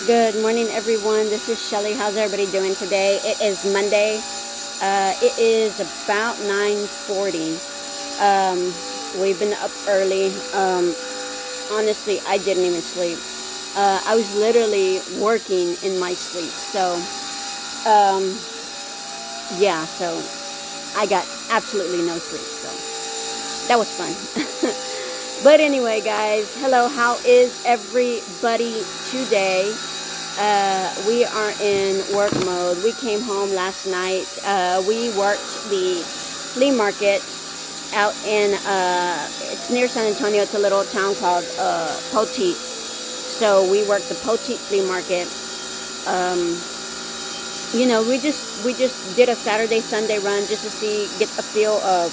Good morning, everyone. This is Shelly. How's everybody doing today? It is Monday. It is about 9:40. We've been up early. Honestly, I didn't even sleep. I was literally working in my sleep. Um, so I got absolutely no sleep. So that was fun. But anyway, guys, hello. How is everybody today? We are in work mode. We came home last night. We worked the flea market out in, it's near San Antonio. It's a little town called Poteet. So we worked the Poteet flea market. We just did a Saturday, Sunday run just to get a feel of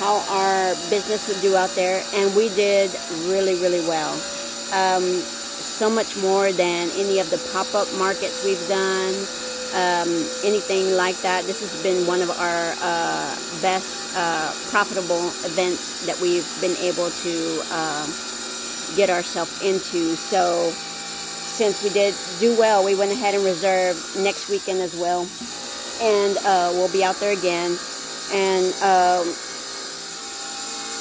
how our business would do out there. And we did really, really well. So much more than any of the pop-up markets we've done, anything like that. This has been one of our best profitable events that we've been able to get ourselves into. So since we did do well, we went ahead and reserved next weekend as well, and we'll be out there again. And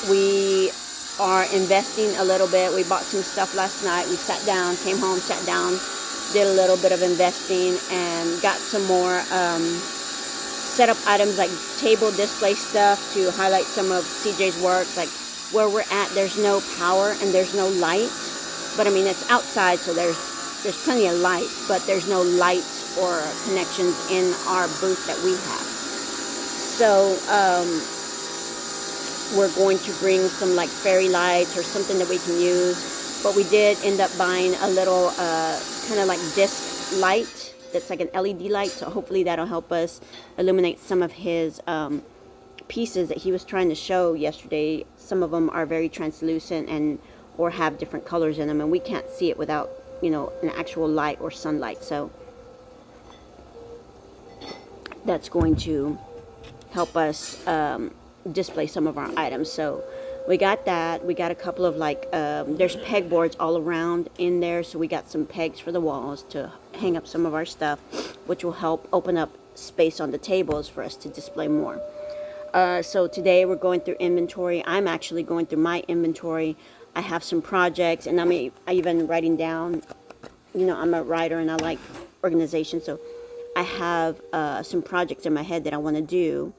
we are investing a little bit. We bought some stuff last night. We sat down, came home, sat down, did a little bit of investing, and got some more setup items like table display stuff to highlight some of CJ's work. Like where we're at, there's no power and there's no light, but I mean it's outside, so there's plenty of light, but there's no light or connections in our booth that we have. So we're going to bring some like fairy lights or something that we can use. But we did end up buying a little kind of like disc light that's like an LED light. So hopefully that'll help us illuminate some of his pieces that he was trying to show yesterday. Some of them are very translucent and or have different colors in them, and we can't see it without an actual light or sunlight. So that's going to help us display some of our items. So we got that. We got a couple of there's pegboards all around in there, so we got some pegs for the walls to hang up some of our stuff, which will help open up space on the tables for us to display more. So today we're going through inventory. I'm actually going through my inventory. I have some projects, and I even writing down. I'm a writer and I like organization, so I have some projects in my head that I want to do.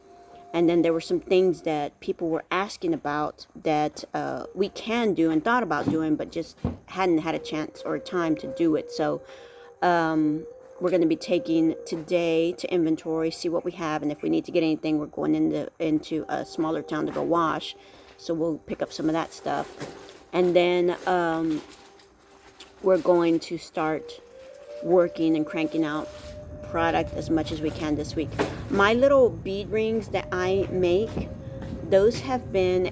And then there were some things that people were asking about that we can do and thought about doing, but just hadn't had a chance or time to do it. So we're going to be taking today to inventory, see what we have, and if we need to get anything, we're going into a smaller town to go wash. So we'll pick up some of that stuff. And then we're going to start working and cranking out product as much as we can this week. My little bead rings that I make, those have been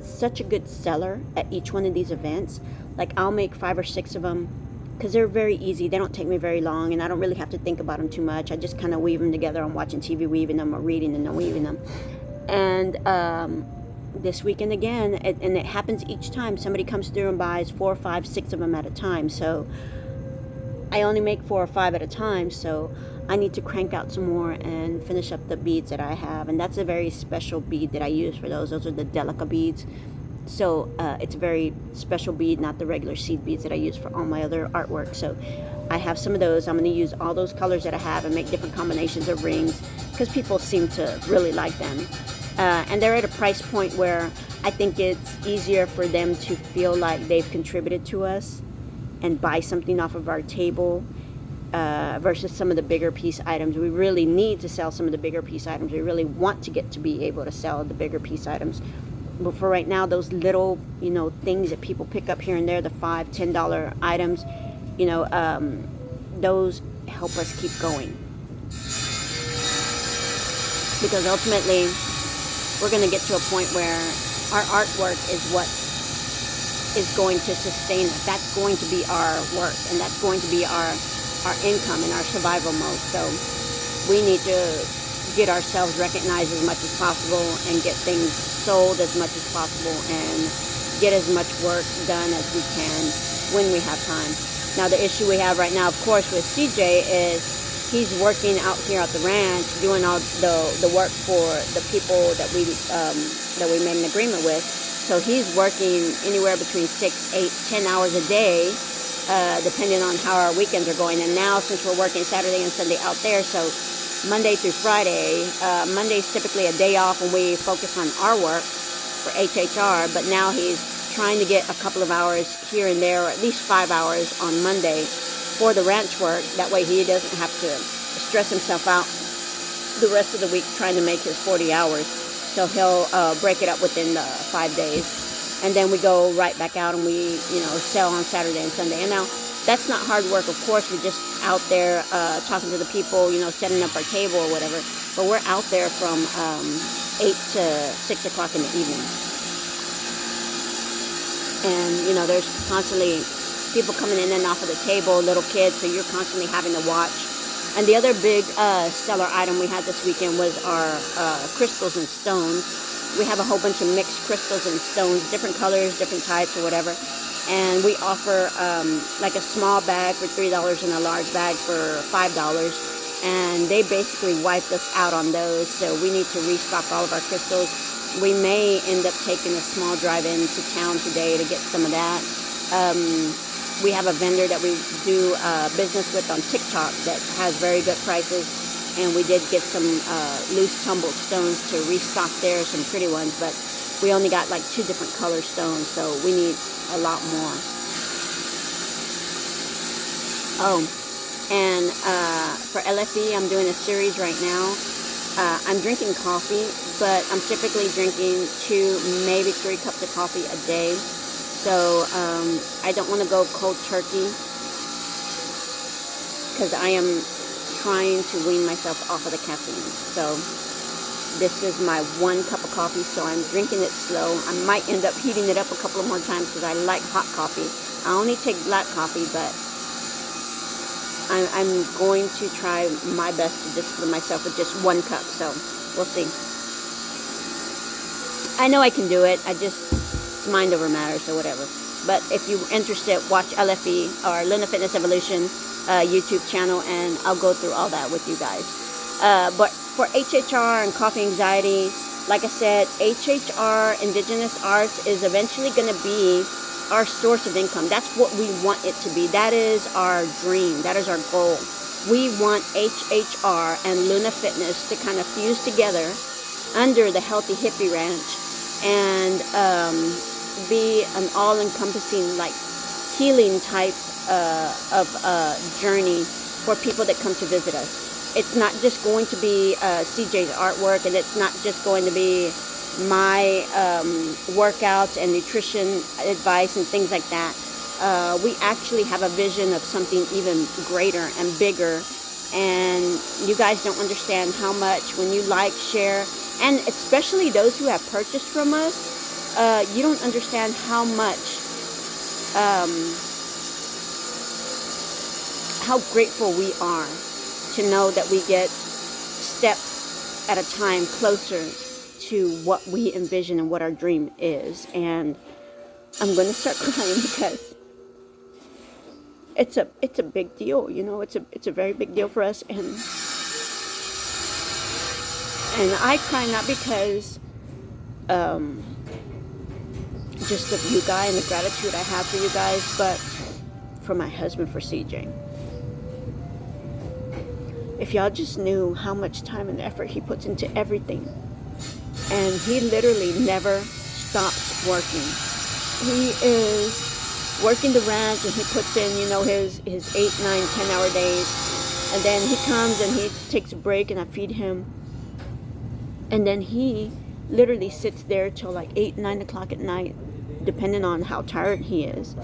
such a good seller at each one of these events. Like I'll make 5 or 6 of them because they're very easy. They don't take me very long, and I don't really have to think about them too much. I just kind of weave them together. I'm watching TV weaving them, or reading and then weaving them. And this weekend again, and it happens each time. Somebody comes through and buys 4, 5, 6 of them at a time. So I only make 4 or 5 at a time, so I need to crank out some more and finish up the beads that I have. And that's a very special bead that I use for those. Those are the Delica beads. So it's a very special bead, not the regular seed beads that I use for all my other artwork. So I have some of those. I'm going to use all those colors that I have and make different combinations of rings because people seem to really like them. And they're at a price point where I think it's easier for them to feel like they've contributed to us and buy something off of our table versus some of the bigger piece items. We really need to sell some of the bigger piece items. We really want to get to be able to sell the bigger piece items. But for right now, those little, things that people pick up here and there, the $5, $10 items, those help us keep going. Because ultimately, we're going to get to a point where our artwork is what is going to sustain us. That's going to be our work, and that's going to be our income and our survival mode. So we need to get ourselves recognized as much as possible and get things sold as much as possible and get as much work done as we can when we have time. Now the issue we have right now, of course, with CJ is he's working out here at the ranch, doing all the work for the people that we made an agreement with. So he's working anywhere between 6, 8, 10 hours a day, depending on how our weekends are going. And now, since we're working Saturday and Sunday out there, so Monday through Friday, Monday's typically a day off when we focus on our work for HHR, but now he's trying to get a couple of hours here and there, or at least 5 hours on Monday for the ranch work. That way he doesn't have to stress himself out the rest of the week trying to make his 40 hours. So he'll break it up within the 5 days. And then we go right back out and we, sell on Saturday and Sunday. And now, that's not hard work, of course. We're just out there talking to the people, setting up our table or whatever. But we're out there from 8 to 6 o'clock in the evening. And, there's constantly people coming in and off of the table, little kids, so you're constantly having to watch. And the other big seller item we had this weekend was our crystals and stones. We have a whole bunch of mixed crystals and stones, different colors, different types or whatever. And we offer like a small bag for $3 and a large bag for $5. And they basically wiped us out on those. So we need to restock all of our crystals. We may end up taking a small drive into town today to get some of that. We have a vendor that we do business with on TikTok that has very good prices. And we did get some loose tumbled stones to restock there, some pretty ones. But we only got like 2 different color stones, so we need a lot more. Oh, and for LFE, I'm doing a series right now. I'm drinking coffee, but I'm typically drinking 2, maybe 3 cups of coffee a day. So I don't want to go cold turkey because I am trying to wean myself off of the caffeine. So this is my 1 cup of coffee, so I'm drinking it slow. I might end up heating it up a couple of more times because I like hot coffee. I only take black coffee, but I'm going to try my best to discipline myself with just 1 cup, so we'll see. I know I can do it. It's mind over matter, so whatever. But if you're interested, watch LFE or Luna Fitness Evolution YouTube channel, and I'll go through all that with you guys. But for HHR and coffee anxiety, like I said, HHR, Indigenous Arts, is eventually going to be our source of income. That's what we want it to be. That is our dream. That is our goal. We want HHR and Luna Fitness to kind of fuse together under the Healthy Hippie Ranch and be an all-encompassing, like, healing type of journey for people that come to visit us. It's not just going to be CJ's artwork, and it's not just going to be my workouts and nutrition advice and things like that. We actually have a vision of something even greater and bigger, and you guys don't understand how much when you like, share, and especially those who have purchased from us, you don't understand how much how grateful we are to know that we get steps at a time closer to what we envision and what our dream is. And I'm going to start crying because it's a big deal, it's a very big deal for us, and I cry not because just of you guys and the gratitude I have for you guys, but for my husband, for CJ. If y'all just knew how much time and effort he puts into everything. And he literally never stops working. He is working the ranch, and he puts in, his 8, 9, 10-hour days. And then he comes and he takes a break, and I feed him. And then he literally sits there till like 8, 9 o'clock at night, depending on how tired he is.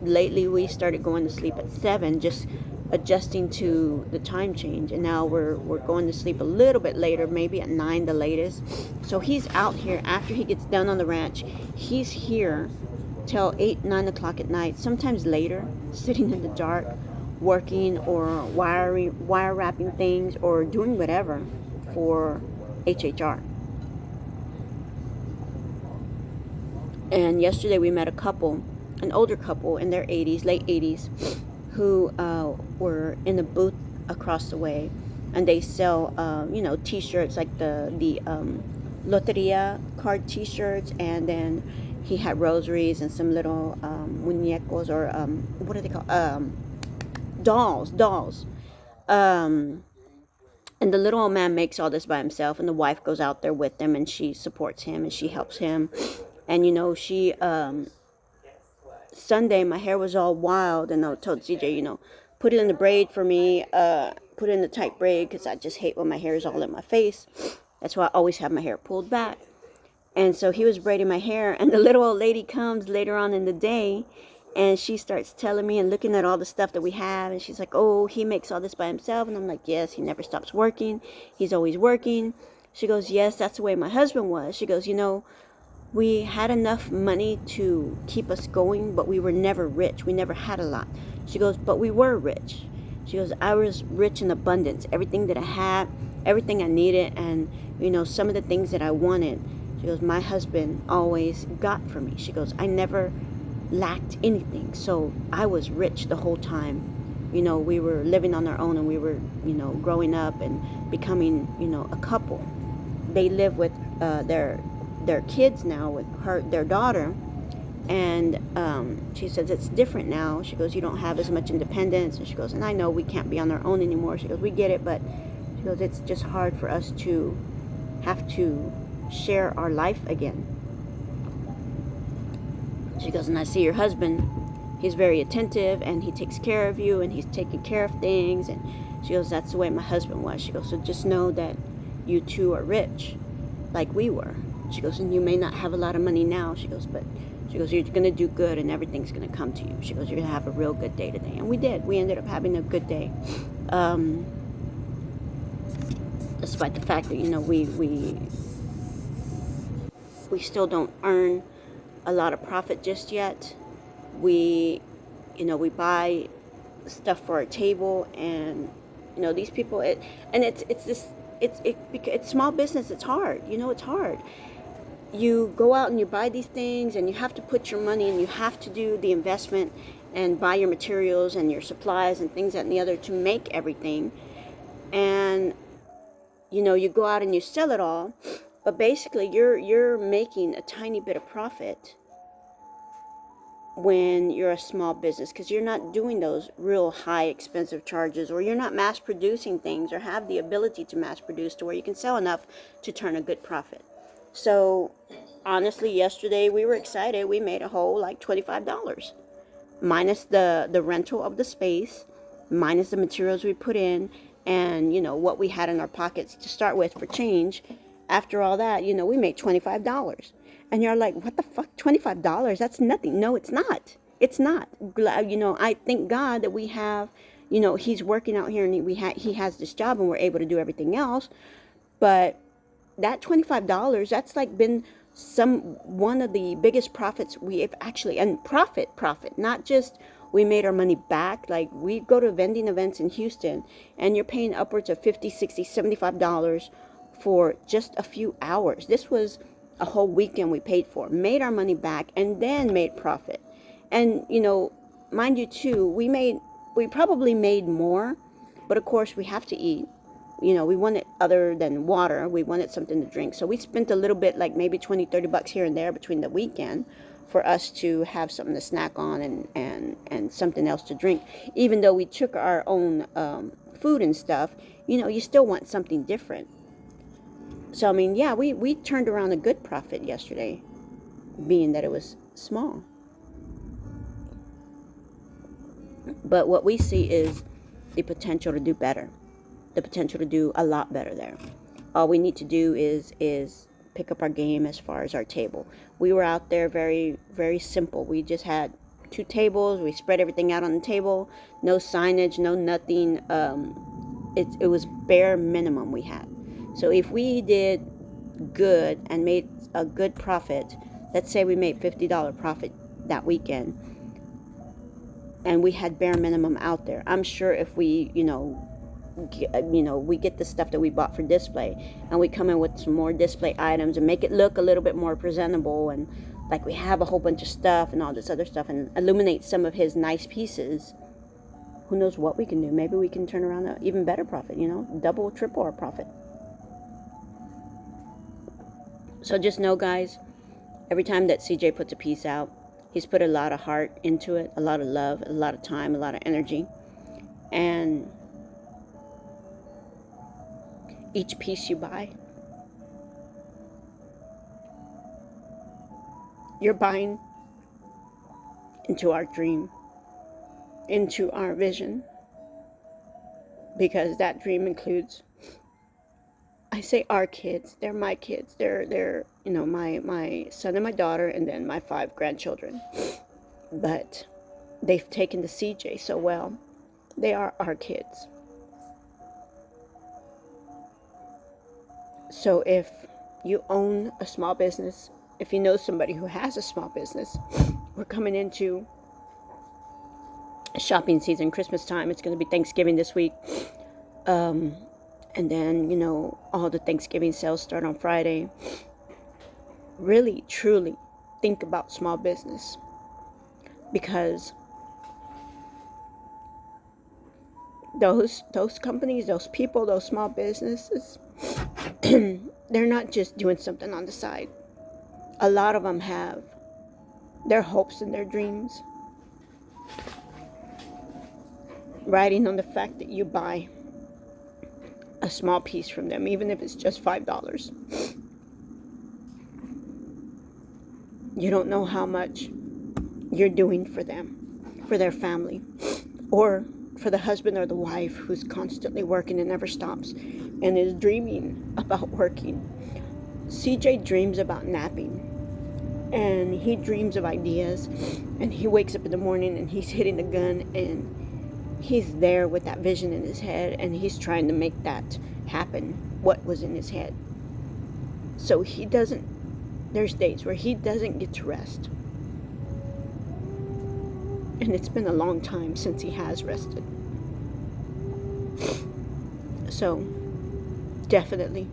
Lately, we started going to sleep at 7, just adjusting to the time change, and now we're going to sleep a little bit later, maybe at 9 the latest. So he's out here after he gets done on the ranch. He's here till 8, 9 o'clock at night, sometimes later, sitting in the dark, working or wire wrapping things or doing whatever for HHR. And yesterday we met a couple an older couple in their 80s, late 80s, who were in the booth across the way, and they sell, T-shirts, like the loteria card T-shirts, and then he had rosaries and some little muñecos, or what are they called? Dolls. Um, and the little old man makes all this by himself, and the wife goes out there with him, and she supports him and she helps him. And she Sunday, my hair was all wild, and I told CJ, put it in the braid for me, put it in the tight braid, because I just hate when my hair is all in my face. That's why I always have my hair pulled back. And so he was braiding my hair, and the little old lady comes later on in the day, and she starts telling me and looking at all the stuff that we have, and she's like, oh, he makes all this by himself. And I'm like, yes, he never stops working. He's always working. She goes, yes, that's the way my husband was. She goes, we had enough money to keep us going, but we were never rich. We never had a lot. She goes, but we were rich. She goes, I was rich in abundance. Everything that I had, everything I needed, and, some of the things that I wanted, she goes, my husband always got for me. She goes, I never lacked anything. So I was rich the whole time. We were living on our own, and we were, growing up and becoming, a couple. They live with their kids now, with their daughter, and she says it's different now. She goes, you don't have as much independence. And she goes, and I know we can't be on our own anymore. She goes, we get it, but she goes, it's just hard for us to have to share our life again. She goes, and I see your husband, he's very attentive, and he takes care of you, and he's taking care of things. And she goes, that's the way my husband was. She goes, so just know that you two are rich like we were. She goes, and you may not have a lot of money now. She goes, but she goes, you're going to do good, and everything's going to come to you. She goes, you're going to have a real good day today. And we did. We ended up having a good day. Despite the fact that, we still don't earn a lot of profit just yet. We buy stuff for our table, and, these people, it's small business. It's hard. It's hard. You go out and you buy these things, and you have to put your money, and you have to do the investment and buy your materials and your supplies and things that and the other to make everything. And, you go out and you sell it all, but basically you're making a tiny bit of profit when you're a small business, because you're not doing those real high expensive charges, or you're not mass producing things, or have the ability to mass produce to where you can sell enough to turn a good profit. So honestly, yesterday we were excited. We made a whole like $25, minus the rental of the space, minus the materials we put in, and what we had in our pockets to start with for change. After all that, we made $25. And you're like, what the fuck, $25? That's nothing. No, it's not. It's not. I thank God that we have, he's working out here, and he has this job, and we're able to do everything else. But that $25, that's like been one of the biggest profits we have actually, and profit, not just we made our money back. Like, we go to vending events in Houston, and you're paying upwards of $50, $60, $75 for just a few hours. This was a whole weekend we paid for, made our money back, and then made profit. And, mind you too, we probably made more, but of course we have to eat. We wanted, other than water, we wanted something to drink. So we spent a little bit, like maybe $20-$30 here and there between the weekend, for us to have something to snack on, and something else to drink. Even though we took our own food and stuff, you still want something different. So, yeah, we turned around a good profit yesterday, being that it was small. But what we see is the potential to do better, the potential to do a lot better there. All we need to do is pick up our game as far as our table. We were out there very, very simple. We just had 2 tables. We spread everything out on the table. No signage, no nothing. It was bare minimum we had. So if we did good and made a good profit, let's say we made $50 profit that weekend, and we had bare minimum out there, I'm sure if we, we get the stuff that we bought for display, and we come in with some more display items and make it look a little bit more presentable, and like we have a whole bunch of stuff and all this other stuff, and illuminate some of his nice pieces, who knows what we can do. Maybe we can turn around an even better profit, double, triple our profit. So just know, guys, every time that CJ puts a piece out, he's put a lot of heart into it, a lot of love, a lot of time, a lot of energy. And each piece you buy, you're buying into our dream, into our vision, because that dream includes, I say our kids, they're my kids, they're my son and my daughter, and then my 5 grandchildren. But they've taken to CJ so well. They are our kids. So if you own a small business, if you know somebody who has a small business, we're coming into shopping season, Christmas time. It's going to be Thanksgiving this week. And then, all the Thanksgiving sales start on Friday. Really, truly think about small business. Because those companies, those people, those small businesses, they're not just doing something on the side. A lot of them have their hopes and their dreams riding on the fact that you buy a small piece from them, even if it's just $5. You don't know how much you're doing for them, for their family, or for the husband or the wife who's constantly working and never stops and is dreaming about working. CJ dreams about napping, and he dreams of ideas, and he wakes up in the morning and he's hitting the gun, and he's there with that vision in his head, and he's trying to make that happen, what was in his head. So there's days where he doesn't get to rest. And it's been a long time since he has rested. So, definitely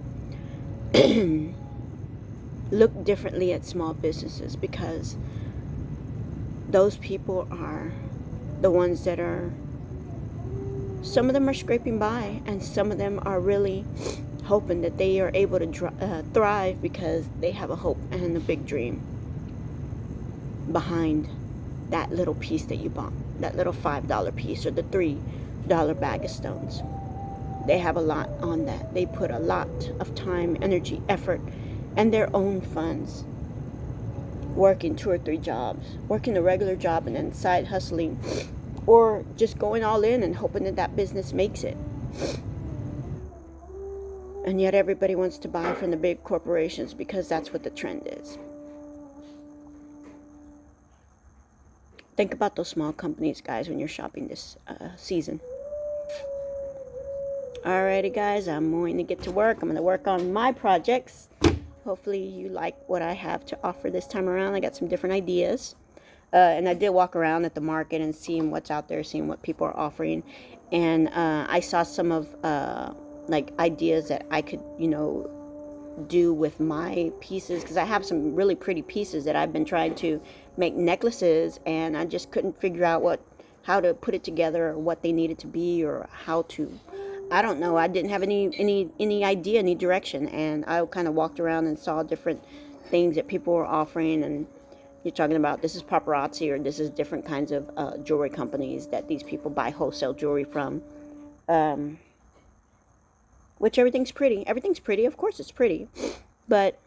look differently at small businesses, because those people are the ones that are, some of them are scraping by, and some of them are really hoping that they are able to thrive, because they have a hope and a big dream behind that little piece that you bought, that little $5 piece or the $3 bag of stones. They have a lot on that. They put a lot of time, energy, effort, and their own funds, working 2 or 3 jobs, working a regular job and then side hustling, or just going all in and hoping that that business makes it. And yet everybody wants to buy from the big corporations, because that's what the trend is. Think about those small companies, guys, when you're shopping this season. Alrighty, guys, I'm going to get to work. I'm going to work on my projects. Hopefully you like what I have to offer this time around. I got some different ideas. And I did walk around at the market and seeing what's out there, seeing what people are offering. And I saw some of ideas that I could, do with my pieces, because I have some really pretty pieces that I've been trying to make necklaces, and I just couldn't figure out how to put it together, or what they needed to be, or how to, I don't know. I didn't have any idea, any direction, and I kind of walked around and saw different things that people were offering. And you're talking about, this is paparazzi, or this is different kinds of jewelry companies that these people buy wholesale jewelry from. Which everything's pretty. Everything's pretty. Of course it's pretty. But,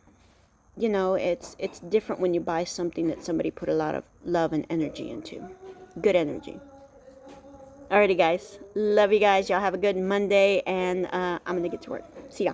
it's different when you buy something that somebody put a lot of love and energy into. Good energy. Alrighty, guys. Love you guys. Y'all have a good Monday. And I'm going to get to work. See ya.